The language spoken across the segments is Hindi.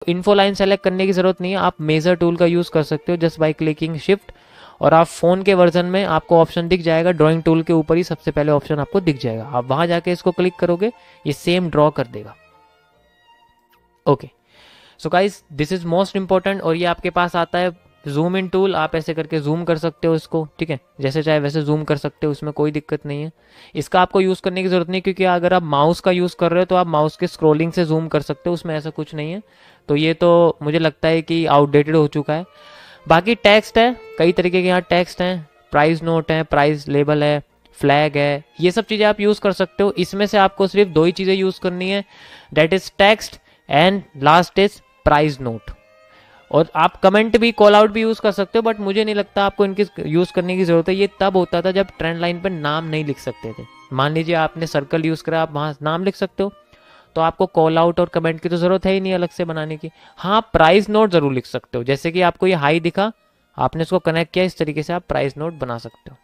इन्फो लाइन सेलेक्ट करने की जरूरत नहीं है, आप मेजर टूल का यूज़ कर सकते हो जस्ट बाय क्लिकिंग शिफ्ट, और आप फ़ोन के वर्जन में आपको ऑप्शन दिख जाएगा, ड्राइंग टूल के ऊपर ही सबसे पहले ऑप्शन आपको दिख जाएगा, आप वहाँ जाके इसको क्लिक करोगे, ये सेम ड्रॉ कर देगा। Okay, so guys this is most important. और ये आपके पास आता है जूम इन टूल, आप ऐसे करके जूम कर सकते हो इसको, ठीक है, जैसे चाहे वैसे जूम कर सकते हो, उसमें कोई दिक्कत नहीं है। इसका आपको यूज़ करने की ज़रूरत नहीं, क्योंकि अगर आप माउस का यूज़ कर रहे हो तो आप माउस के स्क्रोलिंग से जूम कर सकते हो, उसमें ऐसा कुछ नहीं है। तो ये तो मुझे लगता है कि आउटडेटेड हो चुका है। बाकी टेक्स्ट है, कई तरीके के यहाँ टेक्स्ट हैं, प्राइस नोट है, प्राइस लेबल है, फ्लैग है, ये सब चीज़ें आप यूज़ कर सकते हो। इसमें से आपको सिर्फ दो ही चीज़ें यूज़ करनी है, that is text and last is price note. और आप कमेंट भी, कॉल आउट भी यूज़ कर सकते हो, बट मुझे नहीं लगता आपको इनकी यूज़ करने की ज़रूरत है। ये तब होता था जब ट्रेंड लाइन पर नाम नहीं लिख सकते थे। मान लीजिए आपने सर्कल यूज़ करा, आप वहाँ नाम लिख सकते हो, तो आपको कॉल आउट और कमेंट की तो ज़रूरत है ही नहीं अलग से बनाने की। हाँ, प्राइस नोट ज़रूर लिख सकते हो, जैसे कि आपको ये हाई दिखा, आपने इसको कनेक्ट किया, इस तरीके से आप प्राइस नोट बना सकते हो।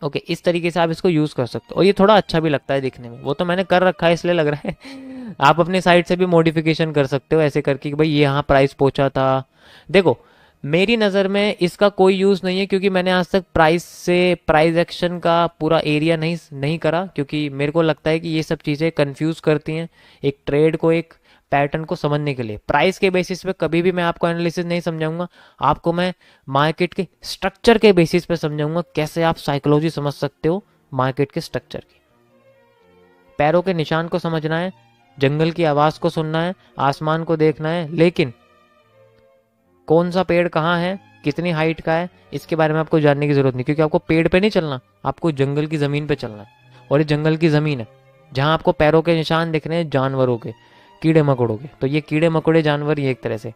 ओके, इस तरीके से आप इसको यूज़ कर सकते हो, और ये थोड़ा अच्छा भी लगता है दिखने में। वो तो मैंने कर रखा है इसलिए लग रहा है आप अपने साइड से भी मॉडिफिकेशन कर सकते हो ऐसे करके कि भाई ये यहाँ प्राइस पहुँचा था। देखो, मेरी नज़र में इसका कोई यूज़ नहीं है, क्योंकि मैंने आज तक प्राइस से प्राइस एक्शन का पूरा एरिया नहीं करा, क्योंकि मेरे को लगता है कि ये सब चीज़ें कंफ्यूज करती हैं एक ट्रेड को, एक पैटर्न को समझने के लिए। प्राइस के बेसिस पे कभी भी मैं आपको एनालिसिस नहीं समझाऊंगा, आपको मैं मार्केट के स्ट्रक्चर के बेसिस पे समझाऊंगा, कैसे आप साइकोलॉजी समझ सकते हो मार्केट के स्ट्रक्चर की। पैरों के निशान को समझना है, जंगल की आवाज़ को सुनना है, आसमान को देखना है, लेकिन कौन सा पेड़ कहाँ है, कितनी हाइट का है, इसके बारे में आपको जानने की जरूरत नहीं, क्योंकि आपको पेड़ पे नहीं चलना, आपको जंगल की ज़मीन पे चलना है। और ये जंगल की ज़मीन है जहाँ आपको पैरों के निशान दिख रहे हैं जानवरों के, कीड़े मकोड़ों के। तो ये कीड़े मकोड़े जानवर, ये एक तरह से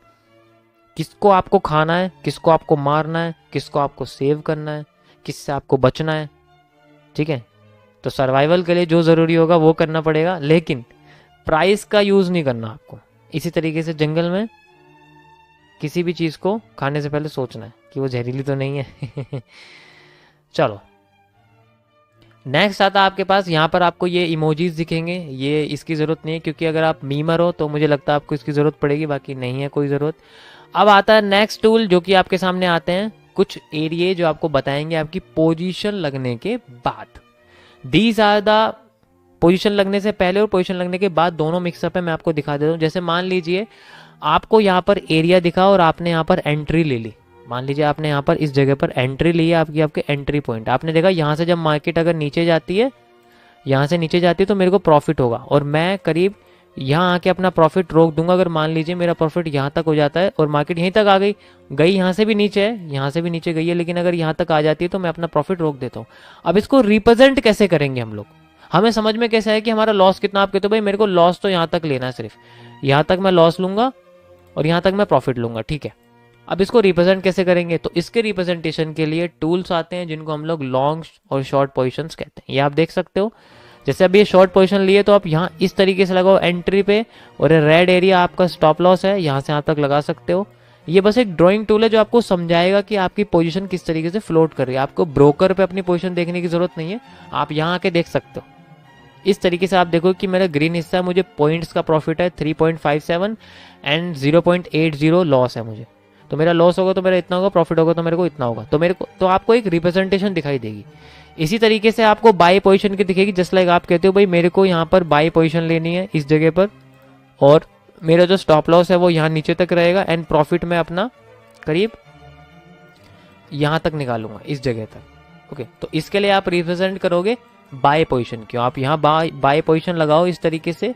किसको आपको खाना है, किसको आपको मारना है, किसको आपको सेव करना है, किससे आपको बचना है, ठीक है। तो सर्वाइवल के लिए जो ज़रूरी होगा वो करना पड़ेगा, लेकिन प्राइस का यूज़ नहीं करना आपको। इसी तरीके से जंगल में किसी भी चीज़ को खाने से पहले सोचना है कि वो जहरीली तो नहीं है चलो, नेक्स्ट आता है आपके पास, यहाँ पर आपको ये इमोजीज दिखेंगे, ये इसकी ज़रूरत नहीं है, क्योंकि अगर आप मीमर हो तो मुझे लगता है आपको इसकी ज़रूरत पड़ेगी, बाकी नहीं है कोई ज़रूरत। अब आता है नेक्स्ट टूल, जो कि आपके सामने आते हैं कुछ एरिया जो आपको बताएंगे आपकी पोजीशन लगने के बाद। दीज आर द पोजीशन लगने से पहले और पोजीशन लगने के बाद दोनों मिक्सअप है, मैं आपको दिखा देता हूँ। जैसे मान लीजिए आपको यहाँ पर एरिया दिखा और आपने यहाँ पर एंट्री ले ली, मान लीजिए आपने यहाँ पर इस जगह पर एंट्री ली है, आपकी आपके एंट्री पॉइंट, आपने देखा यहाँ से जब मार्केट अगर नीचे जाती है, यहाँ से नीचे जाती है तो मेरे को प्रॉफिट होगा, और मैं करीब यहाँ आके अपना प्रॉफिट रोक दूंगा। अगर मान लीजिए मेरा प्रॉफिट यहाँ तक हो जाता है और मार्केट यहीं तक आ गई, यहाँ से भी नीचे है, यहाँ से भी नीचे गई है, लेकिन अगर यहाँ तक आ जाती है तो मैं अपना प्रॉफिट रोक देता हूँ। अब इसको रिप्रेजेंट कैसे करेंगे हम लोग, हमें समझ में कैसे है कि हमारा लॉस कितना। आप कहते हो भाई मेरे को लॉस तो यहाँ तक लेना है, सिर्फ यहाँ तक मैं लॉस लूंगा और यहाँ तक मैं प्रॉफिट लूंगा, ठीक है। अब इसको रिप्रेजेंट कैसे करेंगे, तो इसके रिप्रेजेंटेशन के लिए टूल्स आते हैं जिनको हम लोग लॉन्ग और शॉर्ट पोजीशंस कहते हैं। ये आप देख सकते हो, जैसे अब ये शॉर्ट पोजीशन लिए तो आप यहाँ इस तरीके से लगाओ एंट्री पे, और रेड एरिया आपका स्टॉप लॉस है, यहाँ से यहाँ तक लगा सकते हो। ये बस एक ड्राइंग टूल है जो आपको समझाएगा कि आपकी पोजीशन किस तरीके से फ्लोट कर रही है। आपको ब्रोकर पे अपनी पोजीशन देखने की जरूरत नहीं है, आप यहाँ आके देख सकते हो। इस तरीके से आप देखो कि मेरा ग्रीन हिस्सा है, मुझे पॉइंट्स का प्रॉफिट है 3.57 एंड 0.80 लॉस है मुझे, तो मेरा लॉस होगा तो मेरा इतना होगा, प्रॉफिट होगा तो मेरे को इतना होगा, तो मेरे को तो आपको एक रिप्रेजेंटेशन दिखाई देगी। इसी तरीके से आपको बाय पोजीशन की दिखेगी, जस्ट लाइक आप कहते हो भाई मेरे को यहाँ पर बाय पोजीशन लेनी है इस जगह पर, और मेरा जो स्टॉप लॉस है वो यहाँ नीचे तक रहेगा, एंड प्रॉफिट में अपना करीब यहाँ तक निकालूंगा इस जगह तक। ओके, तो इसके लिए आप रिप्रेजेंट करोगे बाय पोजीशन। क्यों, आप यहाँ बाय पोजीशन लगाओ इस तरीके से,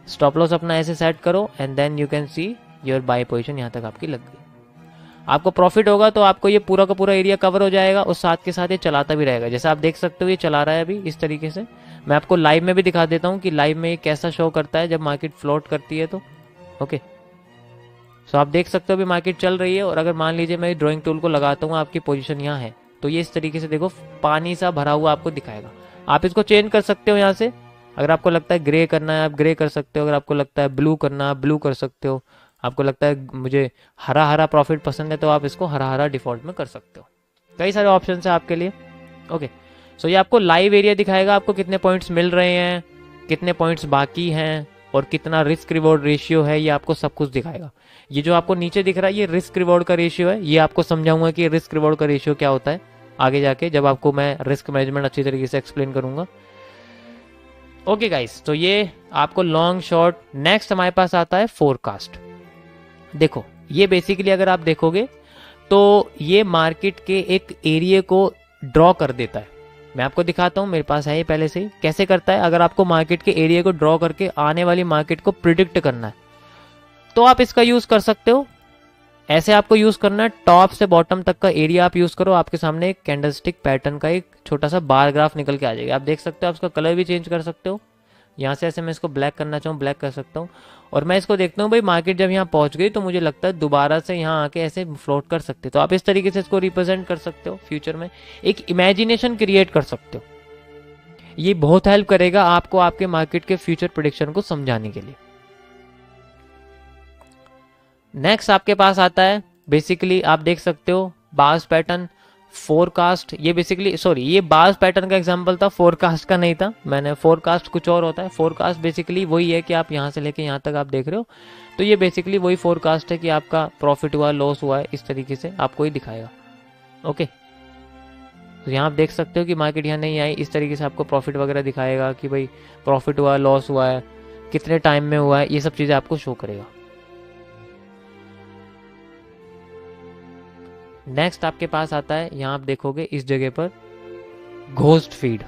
स्टॉप लॉस अपना ऐसे सेट करो, and then you can see your buy position यहाँ तक आपकी लग गई। आपको प्रॉफिट होगा तो आपको ये पूरा का पूरा एरिया कवर हो जाएगा, और साथ के साथ ये चलाता भी रहेगा। जैसे आप देख सकते हो ये चला रहा है अभी इस तरीके से। मैं आपको लाइव में भी दिखा देता हूँ कि लाइव में ये कैसा शो करता है जब मार्केट फ्लोट करती है तो। ओके, सो आप देख सकते हो अभी मार्केट चल रही है, और अगर मान लीजिए मैं ड्राइंग टूल को लगाता हूँ, आपकी पोजीशन यहाँ है, तो ये इस तरीके से देखो पानी सा भरा हुआ आपको दिखाएगा। आप इसको चेंज कर सकते हो यहाँ से, अगर आपको लगता है ग्रे करना है आप ग्रे कर सकते हो, अगर आपको लगता है ब्लू करना है आप ब्लू कर सकते हो, आपको लगता है मुझे हरा हरा प्रॉफिट पसंद है तो आप इसको हरा हरा डिफॉल्ट में कर सकते हो। कई सारे ऑप्शन है आपके लिए। ओके, सो ये आपको लाइव एरिया दिखाएगा, आपको कितने पॉइंट्स मिल रहे हैं, कितने पॉइंट्स बाकी हैं, और कितना रिस्क रिवॉर्ड रेशियो है, ये आपको सब कुछ दिखाएगा। ये जो आपको नीचे दिख रहा है ये रिस्क रिवॉर्ड का रेशियो है, ये आपको समझाऊंगा कि रिस्क रिवॉर्ड का रेशियो क्या होता है आगे जाके, जब आपको मैं रिस्क मैनेजमेंट अच्छी तरीके से एक्सप्लेन करूंगा। ओके गाइस, तो ये आपको लॉन्ग शॉर्ट। नेक्स्ट हमारे पास आता है फोरकास्ट। देखो ये बेसिकली अगर आप देखोगे तो ये मार्केट के एक एरिया को ड्रॉ कर देता है। मैं आपको दिखाता हूँ, मेरे पास है ये पहले से ही। कैसे करता है, अगर आपको मार्केट के एरिया को ड्रॉ करके आने वाली मार्केट को प्रिडिक्ट करना है तो आप इसका यूज कर सकते हो। ऐसे आपको यूज करना है, टॉप से बॉटम तक का एरिया आप यूज करो, आपके सामने एक कैंडलस्टिक पैटर्न का एक छोटा सा बार ग्राफ निकल के आ जाएगा। आप देख सकते हो, आप उसका कलर भी चेंज कर सकते हो। यहाँ से ऐसे मैं इसको ब्लैक करना चाहूँ ब्लैक कर सकता हूँ, और मैं इसको देखता हूँ भाई मार्केट जब यहाँ पहुंच गई तो मुझे लगता है दोबारा से यहाँ आके ऐसे फ्लोट कर सकते हो। तो आप इस तरीके से इसको रिप्रेजेंट कर सकते हो, फ्यूचर में एक इमेजिनेशन क्रिएट कर सकते हो। ये बहुत हेल्प करेगा आपको आपके मार्केट के फ्यूचर प्रेडिक्शन को समझाने के लिए। नेक्स्ट आपके पास आता है बेसिकली आप देख सकते हो बार्स पैटर्न, फोरकास्ट। ये बेसिकली सॉरी ये बार्स पैटर्न का एग्जांपल था, फोरकास्ट का नहीं था। मैंने फोरकास्ट कुछ और होता है। फोरकास्ट बेसिकली वही है कि आप यहाँ से लेके यहाँ तक आप देख रहे हो, तो ये बेसिकली वही फोरकास्ट है कि आपका प्रॉफिट हुआ लॉस हुआ है, इस तरीके से आपको ही दिखाएगा। ओके, तो यहाँ आप देख सकते हो कि मार्केट यहाँ नहीं आई, इस तरीके से आपको प्रॉफिट वगैरह दिखाएगा कि भाई प्रॉफिट हुआ लॉस हुआ है, कितने टाइम में हुआ है, ये सब चीज़ें आपको शो करेगा। नेक्स्ट आपके पास आता है, यहाँ आप देखोगे इस जगह पर घोस्ट फीड।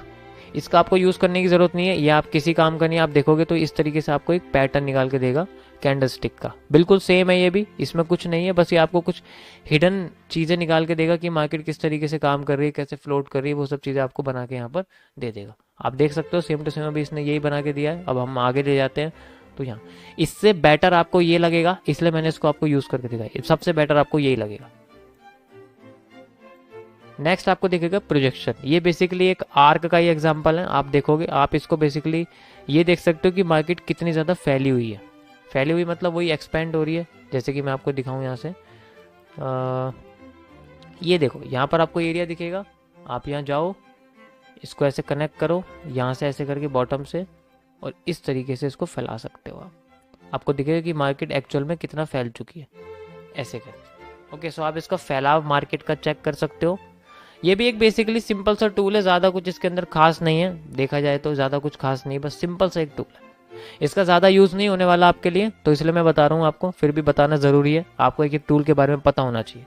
इसका आपको यूज़ करने की ज़रूरत नहीं है, ये आप किसी काम का नहीं। आप देखोगे तो इस तरीके से आपको एक पैटर्न निकाल के देगा कैंडलस्टिक का, बिल्कुल सेम है ये भी, इसमें कुछ नहीं है, बस ये आपको कुछ हिडन चीज़ें निकाल के देगा कि मार्केट किस तरीके से काम कर रही है, कैसे फ्लोट कर रही है, वो सब चीज़ें आपको बना के यहाँ पर दे देगा। आप देख सकते हो सेम टू सेम अभी इसने यही बना के दिया है। अब हम आगे ले जाते हैं, तो यहाँ इससे बेटर आपको ये लगेगा, इसलिए मैंने इसको आपको यूज़ करके दिखाया, सबसे बेटर आपको यही लगेगा। नेक्स्ट आपको दिखेगा प्रोजेक्शन। ये बेसिकली एक आर्क का ही एग्जांपल है। आप देखोगे, आप इसको बेसिकली ये देख सकते हो कि मार्केट कितनी ज़्यादा फैली हुई है। फैली हुई मतलब वही एक्सपेंड हो रही है। जैसे कि मैं आपको दिखाऊं यहाँ से, ये देखो यहाँ पर आपको एरिया दिखेगा। आप यहाँ जाओ, इसको ऐसे कनेक्ट करो, यहाँ से ऐसे करके बॉटम से, और इस तरीके से इसको फैला सकते हो आप। आपको दिखेगा कि मार्केट एक्चुअल में कितना फैल चुकी है, ऐसे करके। ओके, सो आप इसका फैलाव मार्केट का चेक कर सकते हो। ये भी एक बेसिकली सिंपल सा टूल है, ज़्यादा कुछ इसके अंदर खास नहीं है, देखा जाए तो ज़्यादा कुछ खास नहीं, बस सिंपल सा एक टूल है। इसका ज़्यादा यूज़ नहीं होने वाला आपके लिए, तो इसलिए मैं बता रहा हूँ आपको, फिर भी बताना ज़रूरी है, आपको एक टूल के बारे में पता होना चाहिए।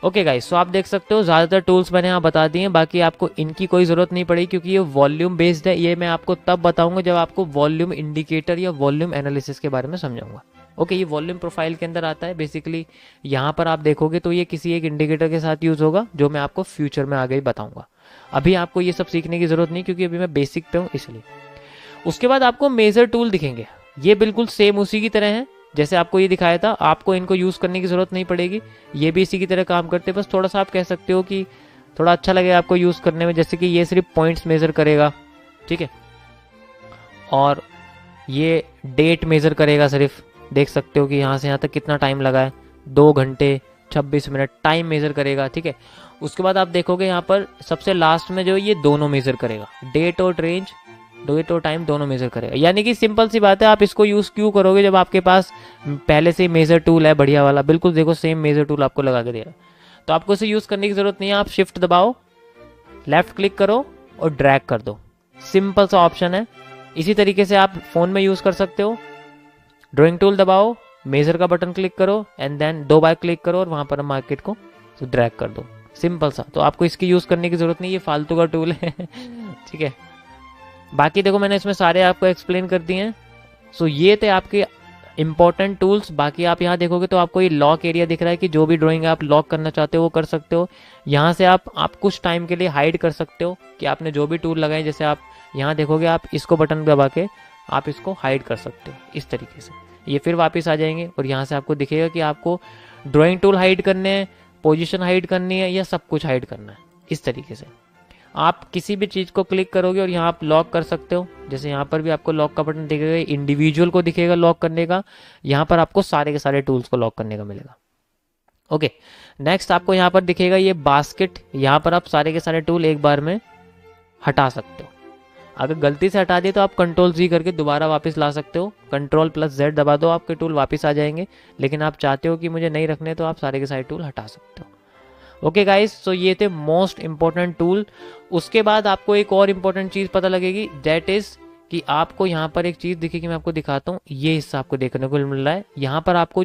ओके गाइस, सो आप देख सकते हो ज़्यादातर टूल्स मैंने यहाँ बता दिए हैं, बाकी आपको इनकी कोई ज़रूरत नहीं पड़ेगी क्योंकि ये वॉल्यूम बेस्ड है। ये मैं आपको तब बताऊंगा जब आपको वॉल्यूम इंडिकेटर या वॉल्यूम एनालिसिस के बारे में समझाऊंगा। ओके, ये वॉल्यूम प्रोफाइल के अंदर आता है। बेसिकली यहाँ पर आप देखोगे तो ये किसी एक इंडिकेटर के साथ यूज़ होगा, जो मैं आपको फ्यूचर में आगे ही बताऊंगा। अभी आपको ये सब सीखने की ज़रूरत नहीं क्योंकि अभी मैं बेसिक पे हूँ, इसलिए। उसके बाद आपको मेजर टूल दिखेंगे, ये बिल्कुल सेम उसी की तरह है जैसे आपको ये दिखाया था। आपको इनको यूज़ करने की ज़रूरत नहीं पड़ेगी, ये भी इसी की तरह काम करते हैं। बस थोड़ा सा आप कह सकते हो कि थोड़ा अच्छा लगेगा आपको यूज़ करने में, जैसे कि ये सिर्फ पॉइंट्स मेज़र करेगा, ठीक है, और ये डेट मेज़र करेगा सिर्फ। देख सकते हो कि यहाँ से यहाँ तक कितना टाइम लगा है, 2 घंटे 26 मिनट टाइम मेज़र करेगा, ठीक है। उसके बाद आप देखोगे यहाँ पर सबसे लास्ट में जो ये दोनों मेज़र करेगा, डेट और रेंज, डेट और टाइम दोनों मेज़र करेगा। यानी कि सिंपल सी बात है, आप इसको यूज़ क्यों करोगे जब आपके पास पहले से मेज़र टूल है बढ़िया वाला, बिल्कुल देखो सेम मेज़र टूल आपको लगा के देगा। तो आपको इसे यूज़ करने की ज़रूरत नहीं है। आप शिफ्ट दबाओ, लेफ्ट क्लिक करो और ड्रैग कर दो, सिंपल सा ऑप्शन है। इसी तरीके से आप फ़ोन में यूज़ कर सकते हो। ड्राइंग टूल दबाओ, मेजर का बटन क्लिक करो एंड देन 2 बार क्लिक करो और वहाँ पर मार्केट को ड्रैग कर दो, सिंपल सा। तो आपको इसकी यूज़ करने की ज़रूरत नहीं, ये फालतू का टूल है ठीक है। बाकी देखो मैंने इसमें सारे आपको एक्सप्लेन कर दिए हैं। सो ये थे आपके इंपॉर्टेंट टूल्स। बाकी आप यहाँ देखोगे तो आपको ये लॉक एरिया दिख रहा है कि जो भी ड्राइंग आप लॉक करना चाहते हो वो कर सकते हो। यहाँ से आप कुछ टाइम के लिए हाइड कर सकते हो कि आपने जो भी टूल लगाए। जैसे आप यहाँ देखोगे, आप इसको बटन दबा के आप इसको हाइड कर सकते हो इस तरीके से, ये फिर वापस आ जाएंगे और यहाँ से आपको दिखेगा कि आपको ड्राइंग टूल हाइड करने हैं, पोजीशन हाइड करनी है या सब कुछ हाइड करना है। इस तरीके से आप किसी भी चीज़ को क्लिक करोगे और यहाँ आप लॉक कर सकते हो। जैसे यहाँ पर भी आपको लॉक का बटन दिखेगा, इंडिविजुअल को दिखेगा लॉक करने का, यहाँ पर आपको सारे के सारे टूल्स को लॉक करने का मिलेगा। ओके, नेक्स्ट आपको यहाँ पर दिखेगा ये बास्केट, यहाँ पर आप सारे के सारे टूल एक बार में हटा सकते हो। अगर गलती से हटा दिए तो आप कंट्रोल Z करके दोबारा वापस ला सकते हो, कंट्रोल+Z दबा दो, आपके टूल वापस आ जाएंगे। लेकिन आप चाहते हो कि मुझे नहीं रखने तो आप सारे के सारे टूल हटा सकते हो। ओके गाइस, सो ये थे मोस्ट इंपॉर्टेंट टूल। उसके बाद आपको एक और इम्पोर्टेंट चीज़ पता लगेगी, दैट इज़ कि आपको यहाँ पर एक चीज़ दिखेगी, मैं आपको दिखाता हूँ। ये हिस्सा आपको देखने को मिल रहा है, यहाँ पर आपको